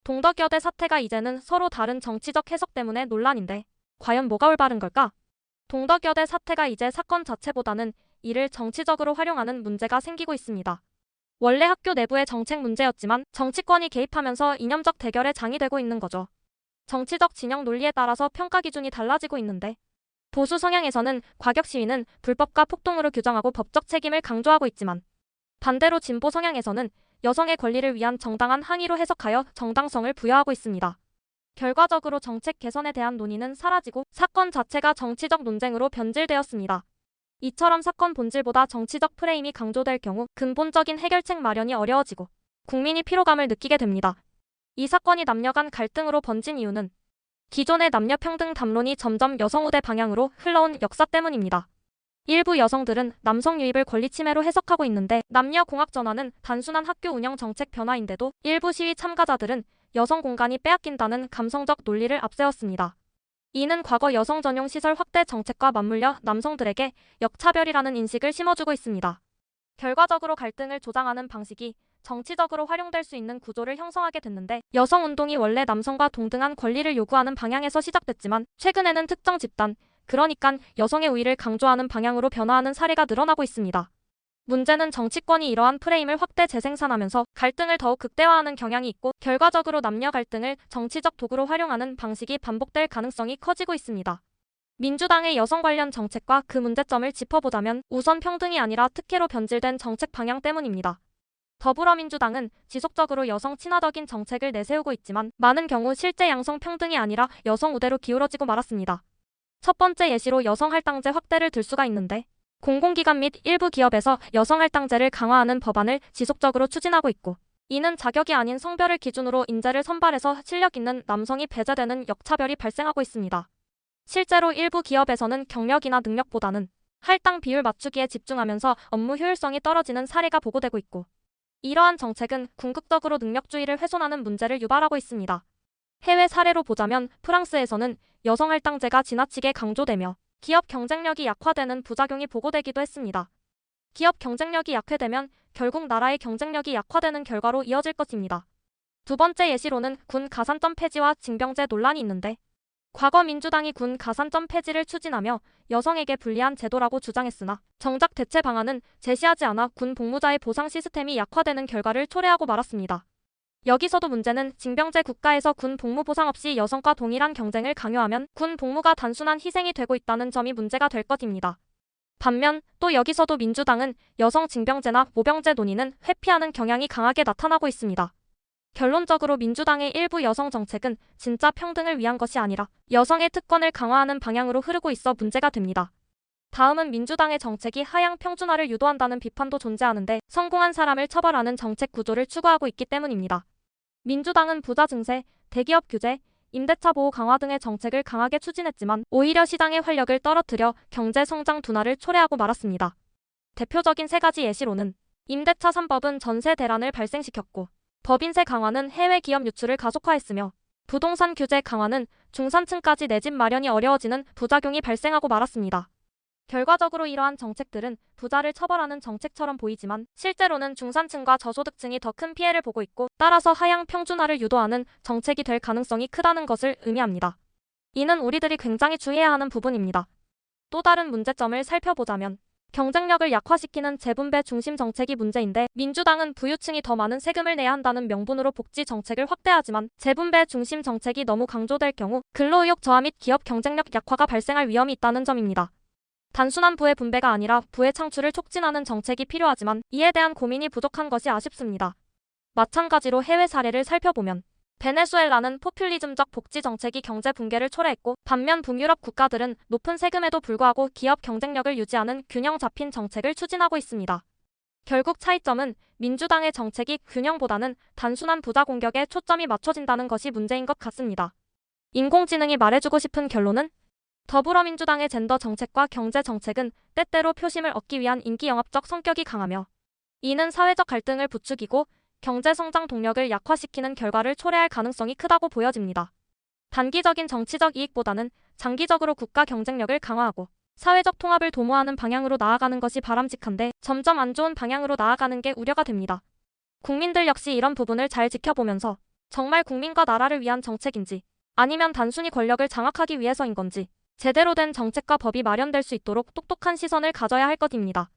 동덕여대 사태가 이제는 서로 다른 정치적 해석 때문에 논란인데 과연 뭐가 올바른 걸까? 동덕여대 사태가 이제 사건 자체보다는 이를 정치적으로 활용하는 문제가 생기고 있습니다. 원래 학교 내부의 정책 문제였지만 정치권이 개입하면서 이념적 대결의 장이 되고 있는 거죠. 정치적 진영 논리에 따라서 평가 기준이 달라지고 있는데 보수 성향에서는 과격 시위는 불법과 폭동으로 규정하고 법적 책임을 강조하고 있지만 반대로 진보 성향에서는 여성의 권리를 위한 정당한 항의로 해석하여 정당성을 부여하고 있습니다. 결과적으로 정책 개선에 대한 논의는 사라지고 사건 자체가 정치적 논쟁으로 변질되었습니다. 이처럼 사건 본질보다 정치적 프레임이 강조될 경우 근본적인 해결책 마련이 어려워지고 국민이 피로감을 느끼게 됩니다. 이 사건이 남녀 간 갈등으로 번진 이유는 기존의 남녀 평등 담론이 점점 여성 우대 방향으로 흘러온 역사 때문입니다. 일부 여성들은 남성 유입을 권리 침해로 해석하고 있는데 남녀 공학 전환은 단순한 학교 운영 정책 변화인데도 일부 시위 참가자들은 여성 공간이 빼앗긴다는 감성적 논리를 앞세웠습니다. 이는 과거 여성 전용 시설 확대 정책과 맞물려 남성들에게 역차별이라는 인식을 심어주고 있습니다. 결과적으로 갈등을 조장하는 방식이 정치적으로 활용될 수 있는 구조를 형성하게 됐는데 여성운동이 원래 남성과 동등한 권리를 요구하는 방향에서 시작됐지만 최근에는 특정 집단, 그러니깐 여성의 우위를 강조하는 방향으로 변화하는 사례가 늘어나고 있습니다. 문제는 정치권이 이러한 프레임을 확대 재생산하면서 갈등을 더욱 극대화하는 경향이 있고 결과적으로 남녀 갈등을 정치적 도구로 활용하는 방식이 반복될 가능성이 커지고 있습니다. 민주당의 여성 관련 정책과 그 문제점을 짚어보자면 우선 평등이 아니라 특혜로 변질된 정책 방향 때문입니다. 더불어민주당은 지속적으로 여성 친화적인 정책을 내세우고 있지만 많은 경우 실제 양성 평등이 아니라 여성 우대로 기울어지고 말았습니다. 첫 번째 예시로 여성 할당제 확대를 들 수가 있는데 공공기관 및 일부 기업에서 여성 할당제를 강화하는 법안을 지속적으로 추진하고 있고 이는 자격이 아닌 성별을 기준으로 인재를 선발해서 실력 있는 남성이 배제되는 역차별이 발생하고 있습니다. 실제로 일부 기업에서는 경력이나 능력보다는 할당 비율 맞추기에 집중하면서 업무 효율성이 떨어지는 사례가 보고되고 있고 이러한 정책은 궁극적으로 능력주의를 훼손하는 문제를 유발하고 있습니다. 해외 사례로 보자면 프랑스에서는 여성 할당제가 지나치게 강조되며 기업 경쟁력이 약화되는 부작용이 보고되기도 했습니다. 기업 경쟁력이 약화되면 결국 나라의 경쟁력이 약화되는 결과로 이어질 것입니다. 두 번째 예시로는 군 가산점 폐지와 징병제 논란이 있는데 과거 민주당이 군 가산점 폐지를 추진하며 여성에게 불리한 제도라고 주장했으나 정작 대체 방안은 제시하지 않아 군 복무자의 보상 시스템이 약화되는 결과를 초래하고 말았습니다. 여기서도 문제는 징병제 국가에서 군 복무 보상 없이 여성과 동일한 경쟁을 강요하면 군 복무가 단순한 희생이 되고 있다는 점이 문제가 될 것입니다. 반면 또 여기서도 민주당은 여성 징병제나 모병제 논의는 회피하는 경향이 강하게 나타나고 있습니다. 결론적으로 민주당의 일부 여성 정책은 진짜 평등을 위한 것이 아니라 여성의 특권을 강화하는 방향으로 흐르고 있어 문제가 됩니다. 다음은 민주당의 정책이 하향 평준화를 유도한다는 비판도 존재하는데 성공한 사람을 처벌하는 정책 구조를 추구하고 있기 때문입니다. 민주당은 부자 증세, 대기업 규제, 임대차 보호 강화 등의 정책을 강하게 추진했지만 오히려 시장의 활력을 떨어뜨려 경제 성장 둔화를 초래하고 말았습니다. 대표적인 세 가지 예시로는 임대차 3법은 전세 대란을 발생시켰고 법인세 강화는 해외 기업 유출을 가속화했으며 부동산 규제 강화는 중산층까지 내 집 마련이 어려워지는 부작용이 발생하고 말았습니다. 결과적으로 이러한 정책들은 부자를 처벌하는 정책처럼 보이지만 실제로는 중산층과 저소득층이 더 큰 피해를 보고 있고 따라서 하향 평준화를 유도하는 정책이 될 가능성이 크다는 것을 의미합니다. 이는 우리들이 굉장히 주의해야 하는 부분입니다. 또 다른 문제점을 살펴보자면 경쟁력을 약화시키는 재분배 중심 정책이 문제인데 민주당은 부유층이 더 많은 세금을 내야 한다는 명분으로 복지 정책을 확대하지만 재분배 중심 정책이 너무 강조될 경우 근로의욕 저하 및 기업 경쟁력 약화가 발생할 위험이 있다는 점입니다. 단순한 부의 분배가 아니라 부의 창출을 촉진하는 정책이 필요하지만 이에 대한 고민이 부족한 것이 아쉽습니다. 마찬가지로 해외 사례를 살펴보면 베네수엘라는 포퓰리즘적 복지 정책이 경제 붕괴를 초래했고 반면 북유럽 국가들은 높은 세금에도 불구하고 기업 경쟁력을 유지하는 균형 잡힌 정책을 추진하고 있습니다. 결국 차이점은 민주당의 정책이 균형보다는 단순한 부자 공격에 초점이 맞춰진다는 것이 문제인 것 같습니다. 인공지능이 말해주고 싶은 결론은 더불어민주당의 젠더 정책과 경제 정책은 때때로 표심을 얻기 위한 인기 영합적 성격이 강하며 이는 사회적 갈등을 부추기고 경제 성장 동력을 약화시키는 결과를 초래할 가능성이 크다고 보여집니다. 단기적인 정치적 이익보다는 장기적으로 국가 경쟁력을 강화하고 사회적 통합을 도모하는 방향으로 나아가는 것이 바람직한데 점점 안 좋은 방향으로 나아가는 게 우려가 됩니다. 국민들 역시 이런 부분을 잘 지켜보면서 정말 국민과 나라를 위한 정책인지, 아니면 단순히 권력을 장악하기 위해서인 건지, 제대로 된 정책과 법이 마련될 수 있도록 똑똑한 시선을 가져야 할 것입니다.